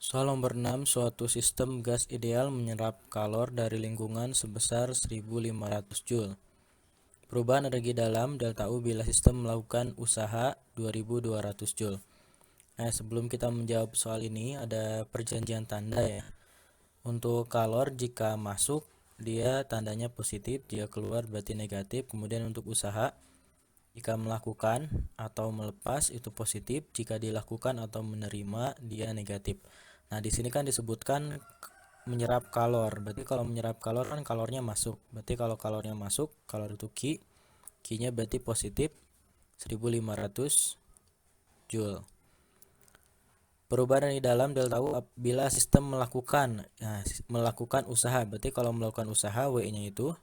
Soal nomor 6, suatu sistem gas ideal menyerap kalor dari lingkungan sebesar 1500 Joule. Perubahan energi dalam delta U bila sistem melakukan usaha 2200 Joule. Nah, sebelum kita menjawab soal ini, ada perjanjian tanda ya. Untuk kalor jika masuk, dia tandanya positif, jika keluar berarti negatif. Kemudian untuk usaha, jika melakukan atau melepas itu positif, jika dilakukan atau menerima dia negatif. Nah, di sini kan disebutkan menyerap kalor. Berarti kalau menyerap kalor kan kalornya masuk. Berarti kalau kalornya masuk, kalor itu Q-nya berarti positif 1500 Joule. Perubahan di dalam delta U bila sistem melakukan usaha. Berarti kalau melakukan usaha W-nya itu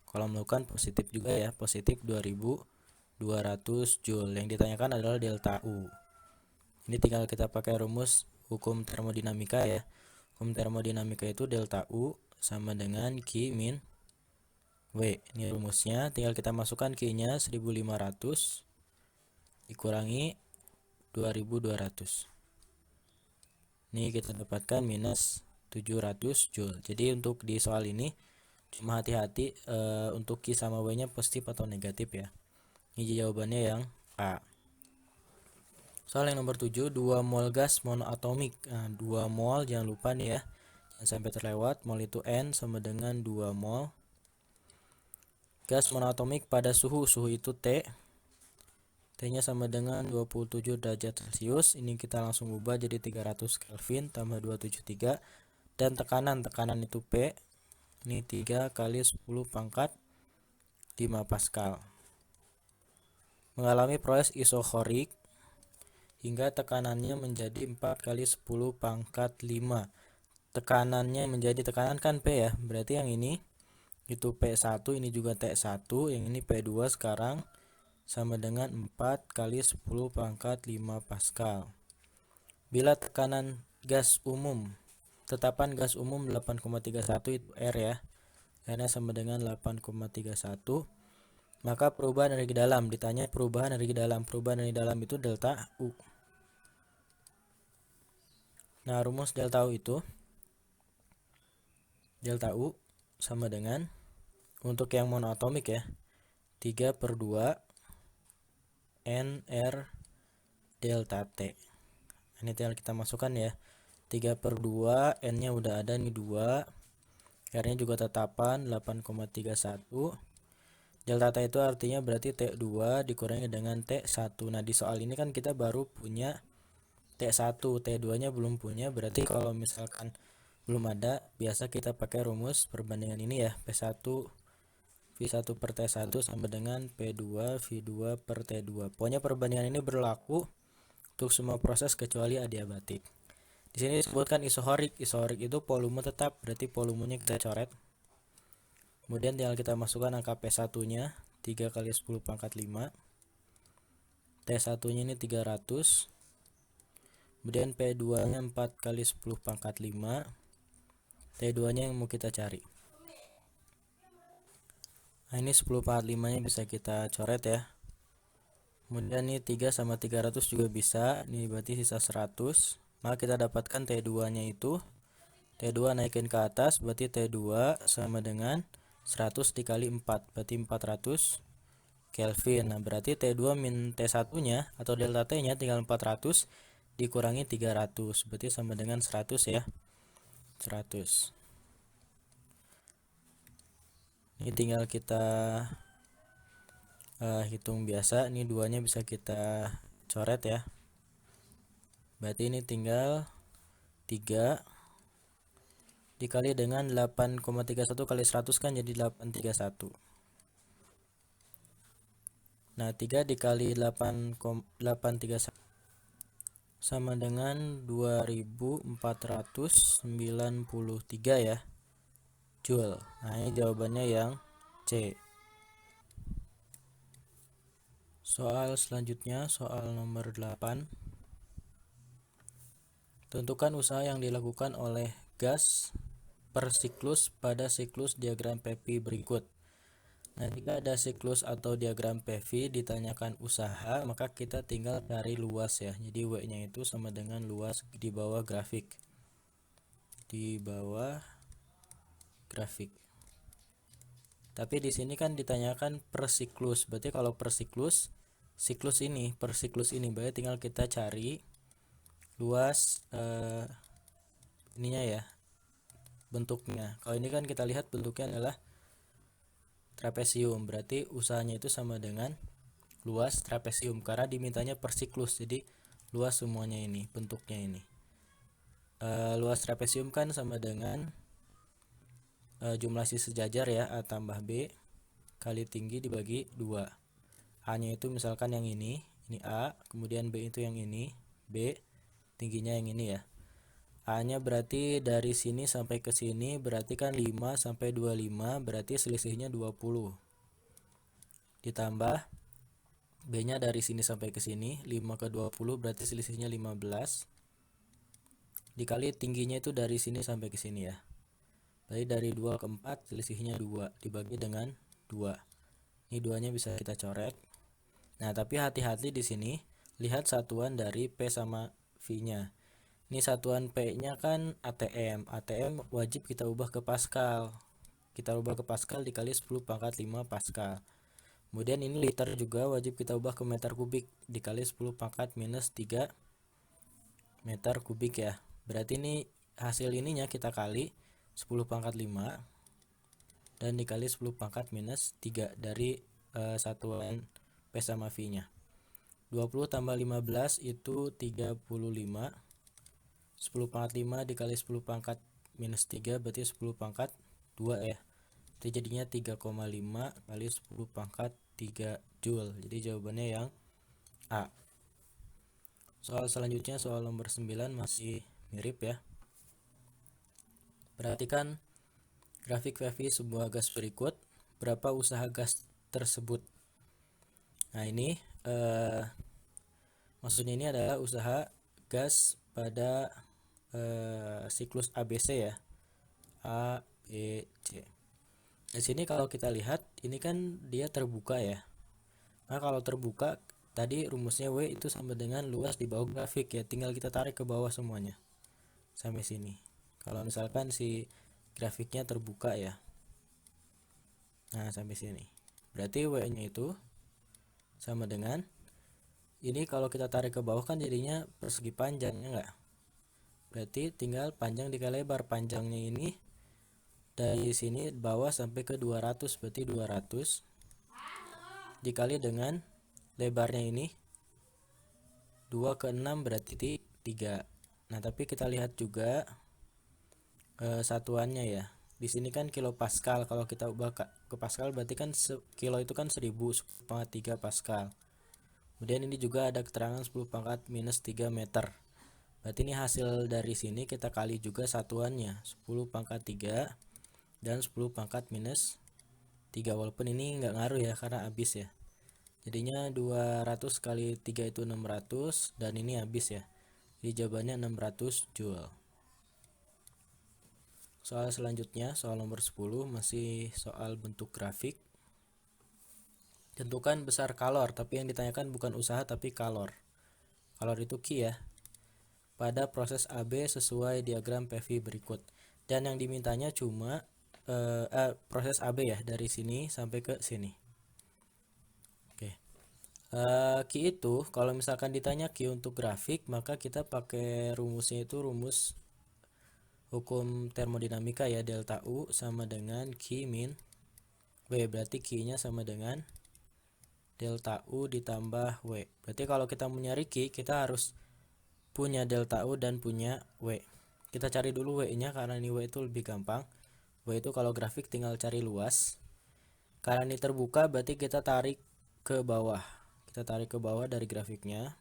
kalau melakukan positif juga ya, positif 2200 Joule. Yang ditanyakan adalah delta U. Ini tinggal kita pakai rumus hukum termodinamika ya. Hukum termodinamika itu delta U sama dengan Q min W. Ini rumusnya, tinggal kita masukkan Q-nya 1500 dikurangi 2200. Ini kita dapatkan minus 700 Joule. Jadi untuk di soal ini cuma hati-hati untuk Q sama W-nya positif atau negatif ya. Ini jawabannya yang A. Soal yang nomor 7, 2 mol gas monoatomik. Nah, 2 mol jangan lupa nih ya. Jangan sampai terlewat. Mol itu N sama dengan 2 mol. Gas monoatomik pada suhu itu T. T-nya sama dengan 27 derajat Celcius. Ini kita langsung ubah jadi 300 Kelvin tambah 273. Dan tekanan itu P. Ini 3 kali 10 pangkat 5 Pascal. Mengalami proses isochorik hingga tekanannya menjadi 4 kali 10 pangkat 5. Tekanannya menjadi tekanan kan P ya. Berarti yang ini itu P1, ini juga T1, yang ini P2 sekarang sama dengan 4 kali 10 pangkat 5 Pascal. Bila tekanan gas umum, tetapan gas umum 8,31 itu R ya. R-nya sama dengan 8,31. Maka perubahan energi dalam, ditanya perubahan energi dalam. Perubahan energi dalam itu delta U. Nah, rumus delta U itu delta U sama dengan untuk yang monoatomik ya 3/2 NR delta T. Ini tinggal kita masukkan ya. 3/2 N-nya udah ada nih 2. R-nya juga tetapan 8,31. Delta T itu artinya berarti T2 dikurangi dengan T1. Nah, di soal ini kan kita baru punya T1, T2-nya belum punya. Berarti kalau misalkan belum ada, biasa kita pakai rumus perbandingan ini ya. P1 V1 per T1 sama dengan P2 V2 per T2. Pokoknya perbandingan ini berlaku untuk semua proses kecuali adiabatik. Di sini disebutkan isohorik. Isohorik itu volume tetap, berarti volumenya kita coret. Kemudian tinggal kita masukkan angka P1-nya 3 kali 10 pangkat 5. T1-nya ini 300. Kemudian P2-nya 4 kali 10 pangkat 5. T2-nya yang mau kita cari. Nah, ini 10 pangkat 5-nya bisa kita coret ya. Kemudian ini 3 sama 300 juga bisa. Ini berarti sisa 100. Maka kita dapatkan T2-nya itu. T2 naikin ke atas, berarti T2 sama dengan 100 dikali 4. Berarti 400 Kelvin. Nah, berarti T2 min T1-nya atau delta T-nya tinggal 400 dikurangi 300. Berarti sama dengan 100 ya. 100. Ini tinggal kita hitung biasa. Ini 2-nya bisa kita coret ya. Berarti ini tinggal 3 dikali dengan 8,31 kali 100 kan jadi 831. Nah, 3 dikali 831 sama dengan 2493 ya Joule. Nah, ini jawabannya yang C. Soal selanjutnya, soal nomor 8. Tentukan usaha yang dilakukan oleh gas per siklus pada siklus diagram PV berikut. Nah, jika ada siklus atau diagram PV ditanyakan usaha, maka kita tinggal cari luas ya. Jadi W-nya itu sama dengan luas di bawah grafik. di bawah grafik. Tapi di sini kan ditanyakan per siklus. Berarti kalau per siklus per siklus ini berarti tinggal kita cari luas ininya ya, bentuknya. Kalau ini kan kita lihat bentuknya adalah trapesium, berarti usahanya itu sama dengan luas trapesium karena dimintanya per siklus, jadi luas semuanya ini bentuknya ini. Luas trapesium kan sama dengan jumlah sisi sejajar ya, A tambah B kali tinggi dibagi 2. A nya itu misalkan yang ini A, kemudian B itu yang ini B, tingginya yang ini ya. A nya berarti dari sini sampai ke sini berarti kan 5 sampai 25, berarti selisihnya 20. Ditambah B nya dari sini sampai ke sini 5 ke 20 berarti selisihnya 15. Dikali tingginya itu dari sini sampai ke sini ya. Berarti dari 2 ke 4 selisihnya 2 dibagi dengan 2. Ini 2-nya bisa kita coret. Nah, tapi hati-hati di sini lihat satuan dari P sama V-nya. Ini satuan P-nya kan ATM. ATM wajib kita ubah ke Pascal. Kita ubah ke Pascal dikali 10 pangkat 5 Pascal. Kemudian ini liter juga wajib kita ubah ke meter kubik dikali 10 pangkat minus 3 meter kubik ya. Berarti ini hasil ininya kita kali 10 pangkat 5 dan dikali 10 pangkat minus 3 dari satuan P sama V-nya. 20 tambah 15 itu 35. 10 pangkat 5 dikali 10 pangkat minus 3 berarti 10 pangkat 2 ya. Itu jadinya 3,5 kali 10 pangkat 3 Joule. Jadi jawabannya yang A. Soal selanjutnya soal nomor 9 masih mirip ya. Perhatikan grafik PV sebuah gas berikut. Berapa usaha gas tersebut? Nah ini maksudnya ini adalah usaha gas pada siklus ABC ya, A, B, C. Di sini kalau kita lihat ini kan dia terbuka ya. Nah kalau terbuka tadi rumusnya W itu sama dengan luas di bawah grafik ya, tinggal kita tarik ke bawah semuanya sampai sini. Kalau misalkan si grafiknya terbuka ya, nah sampai sini berarti W nya itu sama dengan ini, kalau kita tarik ke bawah kan jadinya persegi panjangnya enggak. Berarti tinggal panjang dikali lebar. Panjangnya ini dari sini bawah sampai ke 200, berarti 200 dikali dengan lebarnya ini 2 ke 6 berarti 3. Nah tapi kita lihat juga satuannya ya. Di sini kan kilo pascal, kalau kita ubah ke pascal berarti kan kilo itu kan 1000, 10 pangkat 3 pascal. Kemudian ini juga ada keterangan 10 pangkat minus 3 meter. Berarti ini hasil dari sini kita kali juga satuannya 10 pangkat 3 dan 10 pangkat minus 3, walaupun ini nggak ngaruh ya karena habis ya. Jadinya 200 kali 3 itu 600 dan ini habis ya. Jadi jawabannya 600 Joule. Soal selanjutnya soal nomor 10 masih soal bentuk grafik. Tentukan besar kalor, tapi yang ditanyakan bukan usaha tapi kalor. Kalor itu Q ya. Pada proses AB sesuai diagram PV berikut. Dan yang dimintanya cuma proses AB ya, dari sini sampai ke sini. Oke. Q itu kalau misalkan ditanya Q untuk grafik, maka kita pakai rumusnya itu rumus hukum termodinamika ya, delta U sama dengan Q min W. Berarti Q-nya sama dengan delta U ditambah W. Berarti kalau kita mau nyari Q, kita harus punya delta U dan punya W. Kita cari dulu W-nya karena ini W itu lebih gampang. W itu kalau grafik tinggal cari luas. Karena ini terbuka berarti kita tarik ke bawah. Kita tarik ke bawah dari grafiknya.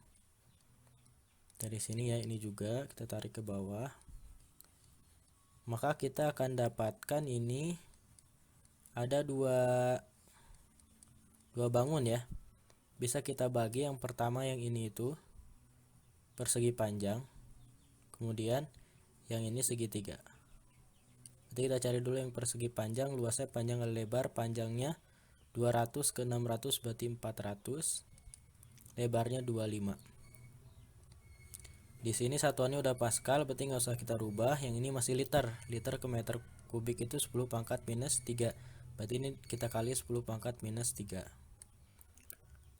Dari sini ya, ini juga kita tarik ke bawah. Maka kita akan dapatkan ini ada dua bangun ya. Bisa kita bagi, yang pertama yang ini itu persegi panjang, kemudian yang ini segitiga. Jadi kita cari dulu yang persegi panjang, luasnya panjang kali lebar, panjangnya 200 ke 600 berarti 400, lebarnya 25. Di sini satuannya udah Pascal, berarti nggak usah kita rubah. Yang ini masih liter. Liter ke meter kubik itu 10 pangkat minus 3. Berarti ini kita kali 10 pangkat minus 3.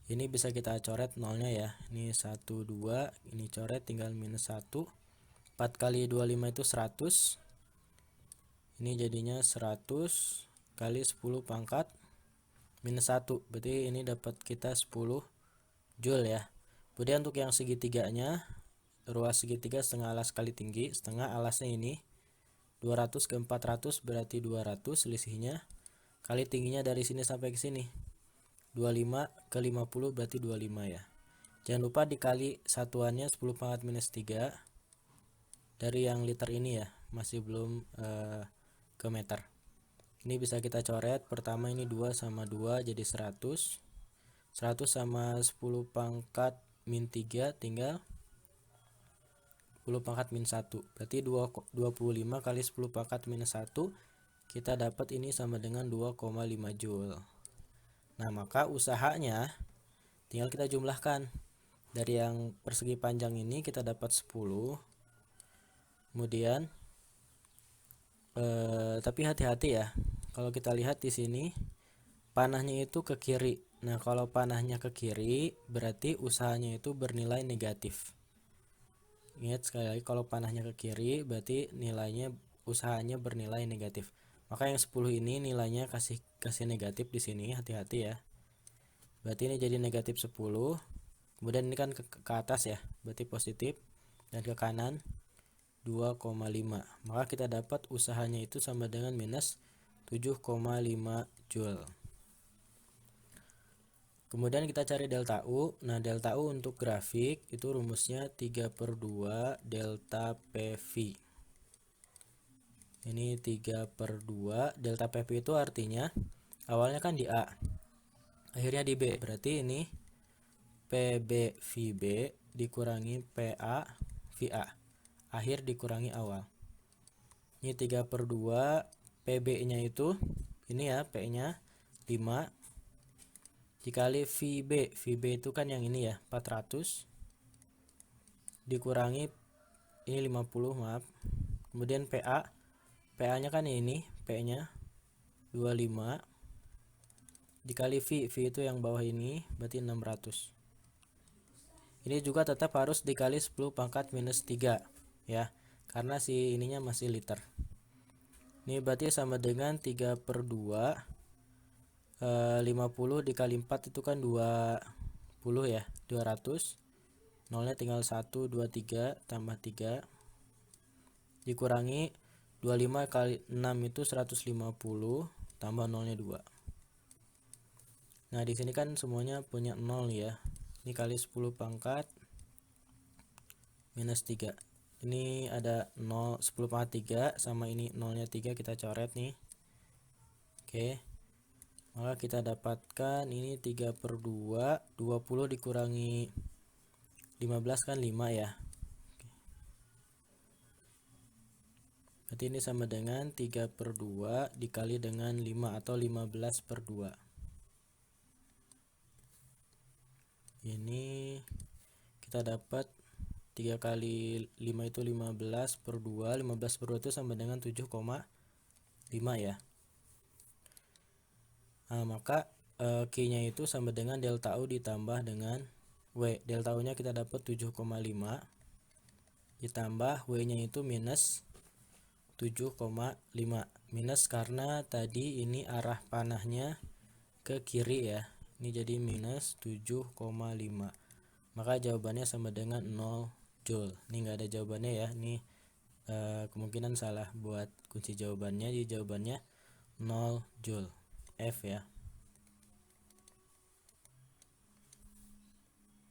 Ini bisa kita coret nolnya ya. Ini 1, 2. Ini coret tinggal minus 1. 4 kali 25 itu 100. Ini jadinya 100 kali 10 pangkat minus 1. Berarti ini dapat kita 10 Joule ya. Kemudian untuk yang segitiganya, ruas segitiga setengah alas kali tinggi, setengah alasnya ini 200 ke 400 berarti 200 selisihnya, kali tingginya dari sini sampai ke sini 25 ke 50 berarti 25 ya. Jangan lupa dikali satuannya 10 pangkat minus 3 dari yang liter ini ya, masih belum ke meter. Ini bisa kita coret. Pertama ini 2 sama 2 jadi 100. 100 sama 10 pangkat min 3 tinggal 10 pangkat min 1. Berarti 25 kali 10 pangkat minus 1. Kita dapat ini sama dengan 2,5 Joule. Nah, maka usahanya tinggal kita jumlahkan. Dari yang persegi panjang ini kita dapat 10. Kemudian tapi hati-hati ya. Kalau kita lihat di sini panahnya itu ke kiri. Nah, kalau panahnya ke kiri berarti usahanya itu bernilai negatif. Ingat sekali lagi, kalau panahnya ke kiri berarti nilainya usahanya bernilai negatif. Maka yang 10 ini nilainya kasih negatif di sini, hati-hati ya. Berarti ini jadi negatif 10. Kemudian ini kan ke atas ya, berarti positif, dan ke kanan 2,5. Maka kita dapat usahanya itu sama dengan minus 7,5 Joule. Kemudian kita cari delta U. Nah, delta U untuk grafik itu rumusnya 3/2 delta PV. Ini 3/2 delta PV itu artinya awalnya kan di A, akhirnya di B. Berarti ini PB VB dikurangi PA VA, akhir dikurangi awal. Ini 3/2 PB nya itu ini ya, P nya 5 dikali VB itu kan yang ini ya, 400 dikurangi ini 50, maaf. Kemudian PA nya kan ini, P nya 25 dikali V itu yang bawah ini berarti 600. Ini juga tetap harus dikali 10 pangkat minus 3 ya, karena si ininya masih liter. Ini berarti sama dengan 3/2 50 dikali 4 itu kan 20 ya, 200. Nolnya tinggal 1, 2, 3 tambah 3 dikurangi 25 kali 6 itu 150 tambah nolnya 2. Nah, di sini kan semuanya punya 0 ya. Ini kali 10 pangkat minus 3. Ini ada 0, 10 pangkat 3 sama ini nolnya 3 kita coret nih. Oke. Maka kita dapatkan ini 3/2, 20 dikurangi 15 kan 5 ya. Berarti ini sama dengan 3/2 dikali dengan 5 atau 15/2. Ini kita dapat 3 kali 5 itu 15/2. 15/2 itu sama dengan 7,5 ya. Nah, maka Q-nya itu sama dengan delta U ditambah dengan W. Delta U-nya kita dapat 7,5 ditambah W-nya itu minus 7,5. Minus karena tadi ini arah panahnya ke kiri ya. Ini jadi minus 7,5. Maka jawabannya sama dengan 0 Joule. Ini nggak ada jawabannya ya. Ini kemungkinan salah buat kunci jawabannya. Jadi jawabannya 0 Joule. F ya.